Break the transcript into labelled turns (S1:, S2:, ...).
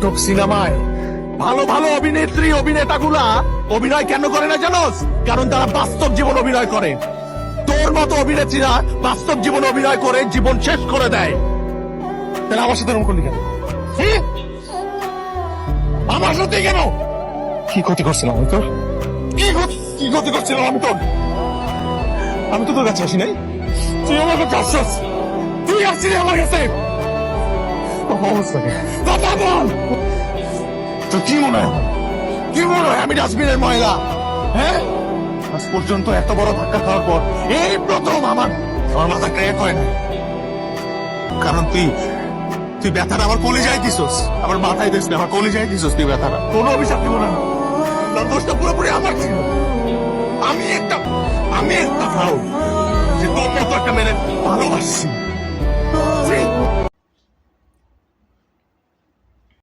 S1: নাটক সিনেমায় ভালো ভালো অভিনেত্রী অভিনেতাগুলা অভিনয় কেন করে না জানোস? কারণ তারা বাস্তব জীবন অভিনয় করে। তোর মতো অভিনেত্রীরা বাস্তব জীবন অভিনয় করে জীবন শেষ করে দেয়। তাহলে আমার সাথে এরকম করলি কেন? আমার সাথে কেন? কি ক্ষতি করছিলাম আমি তোর? কি ক্ষতি করছিলাম আমি তোর? আমি তো তোর কাছে আসি নাই, তুই আমার কাছে আসছিস। তুই আসছিলি আমার কাছে। কথা বল। তো কি মনে হয়, কি মনে হয় আমি ডাস্টবিনের ময়লা? হ্যাঁ, আজ পর্যন্ত এত বড় ধাক্কা খাওয়ার পর এই প্রথম আমার মাথা ক্র্যাক হয় না। কারণ তুই ব্যথাটা আমার কলিজায় দিছস, আমার মাথায় দিস না, আমার কলিজায় দিছস তুই ব্যথাটা। কোনো অভিশাপ দিব না, তার দোষটা পুরোপুরি আমার ছিল। আমি একটা ফাউল যে তোর মতো একটা মেনে ভালোবাসছি।